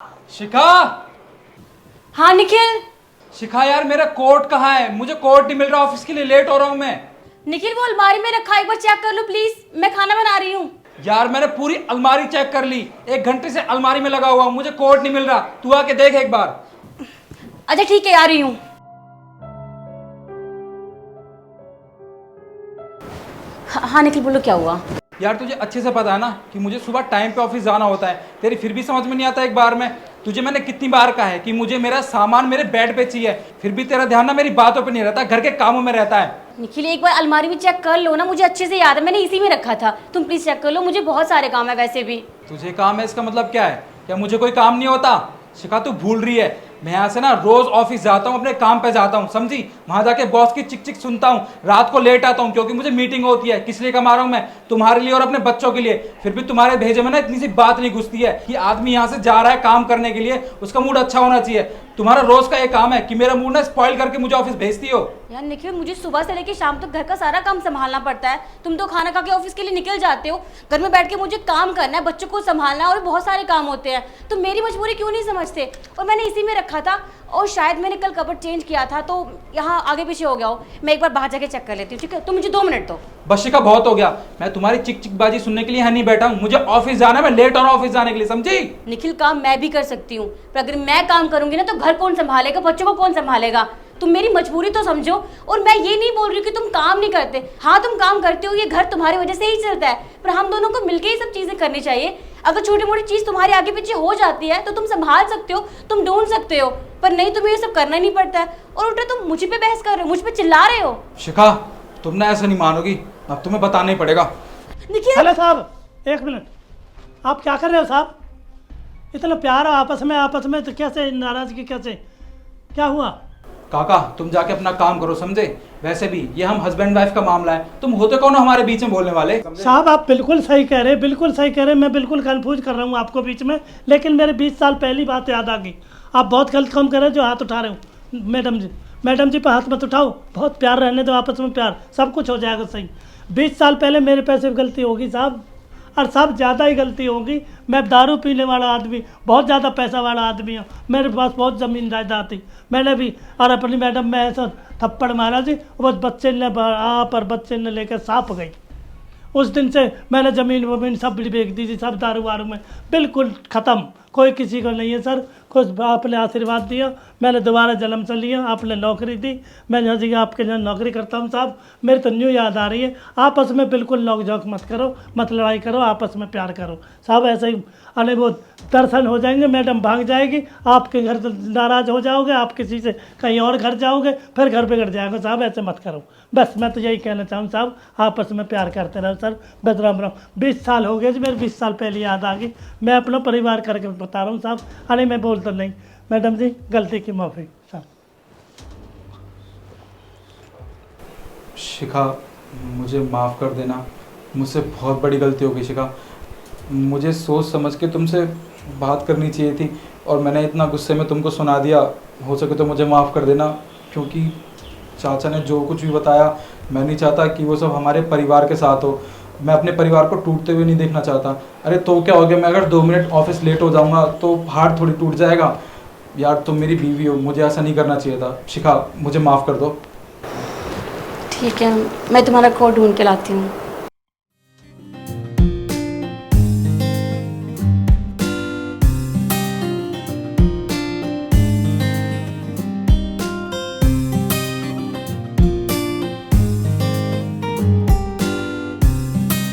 शिखा। हाँ निखिल। शिखा यार मेरा कोट कहाँ है? मुझे कोट नहीं मिल रहा, ऑफिस के लिए लेट हो रहा हूँ मैं। निखिल वो अलमारी में रखा है, एक बार चेक कर लो प्लीज, मैं खाना बना रही हूँ। यार मैंने पूरी अलमारी चेक कर ली, 1 घंटे से अलमारी में लगा हुआ हूँ, मुझे कोट नहीं मिल रहा। तू आके देख एक बार। अच्छा ठीक है, आ रही हूँ। हाँ निखिल बोलो, क्या हुआ? यार तुझे अच्छे से पता है ना कि मुझे सुबह टाइम पे ऑफिस जाना होता है, तेरी फिर भी समझ में नहीं आता एक बार में। तुझे मैंने कितनी बार कहा है कि मुझे मेरा सामान मेरे बेड पे चाहिए, फिर भी तेरा ध्यान ना मेरी बातों पे नहीं रहता, घर के कामों में रहता है। निखिल एक बार अलमारी में चेक कर लो ना, मुझे अच्छे से याद है, मैंने इसी में रखा था। तुम प्लीज चेक कर लो, मुझे बहुत सारे काम है वैसे भी। तुझे काम है इसका मतलब क्या है? क्या मुझे कोई काम नहीं होता? शिखा तू भूल रही है, मैं यहाँ से ना रोज ऑफिस जाता हूँ, अपने काम पे जाता हूँ, समझी? वहां जाके बॉस की चिक चिक सुनता हूँ, रात को लेट आता हूँ क्योंकि मुझे मीटिंग होती है। किस लिए कमा रहा हूँ मैं? तुम्हारे लिए और अपने बच्चों के लिए। फिर भी तुम्हारे भेजे में ना इतनी सी बात नहीं घुसती है कि आदमी यहाँ से जा रहा है काम करने के लिए, उसका मूड अच्छा होना चाहिए। तुम्हारा रोज का एक काम है कि मेरा मूड ना स्पॉइल करके मुझे ऑफिस भेजती हो। यार निखिल मुझे सुबह से लेकर शाम तक घर का सारा काम संभालना पड़ता है। तुम तो खाना खा के ऑफिस के लिए निकल जाते हो, घर में बैठ के मुझे काम करना है, बच्चों को संभालना है और बहुत सारे काम होते हैं। तुम मेरी मजबूरी क्यों नहीं समझते? और मैंने इसी में रखा था, और शायद मैंने कल कपड़ चेंज किया था तो यहाँ आगे पीछे हो गया हो। मैं एक बार बाहर जाके चेक कर लेती हूँ, ठीक है? तुम मुझे 2 मिनट दो। बस शिखा बहुत हो गया, मैं तुम्हारी चिक चिक बाजी सुनने के लिए यहाँ नहीं बैठा हूँ, मुझे ऑफिस जाना है, मैं लेट हो रहा हूँ ऑफिस जाने के लिए, समझी? निखिल काम मैं भी कर सकती हूँ, पर अगर मैं काम करूंगी ना तो घर कौन संभालेगा, बच्चों को कौन संभालेगा? तुम मेरी मजबूरी तो समझो। और मैं ये नहीं बोल रही हूँ कि तुम काम नहीं करते, हाँ तुम काम करते हो, ये घर तुम्हारी वजह से ही चलता है, पर हम दोनों को मिलकर ही सब चीजें करनी चाहिए। अगर छोटी मोटी चीज तुम्हारे आगे पीछे हो जाती है तो तुम संभाल सकते हो, तुम ढूंढ सकते हो, पर नहीं, तुम्हें ये सब करना ही नहीं पड़ता है। और उल्टा तुम मुझ पे बहस कर रहे हो, मुझ पे चिल्ला रहे हो। शिखा तुम ना ऐसा नहीं मानोगी, अब तुम्हें बताना ही पड़ेगा। निखिल हेलो साहब, एक मिनट, आप क्या कर रहे हो साहब? इतना प्यार है आपस में तो कैसे नाराजगी, कैसे, क्या हुआ? काका तुम जाके अपना काम करो, समझे? वैसे भी ये हम हस्बैंड वाइफ का मामला है, तुम होते कौन हो हमारे बीच में बोलने वाले? साहब आप बिल्कुल सही कह रहे हैं, बिल्कुल सही कह रहे हैं, मैं बिल्कुल कंफ्यूज कर रहा हूँ आपको बीच में, लेकिन मेरे 20 साल पहली बात याद आ गई। आप बहुत गलत काम कर रहे हैं जो हाथ उठा रहे हो। मैडम जी पर हाथ मत उठाओ, बहुत प्यार रहने दो आपस में, प्यार सब कुछ हो जाएगा सही। 20 साल पहले मेरे पैसे गलती होगी साहब, और सब ज़्यादा ही गलती होगी। मैं दारू पीने वाला आदमी, बहुत ज़्यादा पैसा वाला आदमी हूँ, मेरे पास बहुत ज़मीन जायदाद थी, मैंने भी और अपनी मैडम में ऐसा थप्पड़ मारा जी, बस बच्चे ने बच्चे ने लेकर साफ गई। उस दिन से मैंने ज़मीन वमीन सब बेच दी थी, सब दारू वारू में बिल्कुल ख़त्म, कोई किसी को नहीं है सर। कुछ आपने आशीर्वाद दिया, मैंने दोबारा जन्म से लिया, आपने नौकरी दी, मैं यहाँ से आपके यहाँ नौकरी करता हूँ साहब। मेरी तो न्यू याद आ रही है, आपस में बिल्कुल नोक झोंक मत करो, मत लड़ाई करो, आपस में प्यार करो साहब। ऐसे ही अरे वो दर्शन हो जाएंगे, मैडम भाग जाएगी, आपके घर से नाराज़ हो जाओगे, आप किसी से कहीं और घर जाओगे, फिर घर बिगड़ जाएगा साहब, ऐसे मत करो। बस मैं तो यही कहना चाहूँ साहब, आपस में प्यार करते रहो सर। बस राम राम। 20 साल हो गए जी, मेरे 20 साल पहले याद आ गई, मैं अपना परिवार करके बता रहा हूँ साहब। अरे मैं बोल तो नहीं, मैडम जी गलती की माफ़ी साहब। शिखा मुझे माफ़ कर देना, मुझसे बहुत बड़ी गलती हो गई शिखा। मुझे सोच समझ के तुमसे बात करनी चाहिए थी और मैंने इतना गुस्से में तुमको सुना दिया। हो सके तो मुझे माफ़ कर देना, क्योंकि चाचा ने जो कुछ भी बताया मैं नहीं चाहता कि वो सब हमारे परिवार के साथ हो। मैं अपने परिवार को टूटते हुए नहीं देखना चाहता। अरे तो क्या हो गया, मैं अगर 2 मिनट ऑफिस लेट हो जाऊंगा तो हार्ट थोड़ी टूट जाएगा? यार तुम मेरी बीवी हो, मुझे ऐसा नहीं करना चाहिए था। शिखा मुझे माफ़ कर दो। ठीक है, मैं तुम्हारा कोट ढूंढ के लाती हूँ।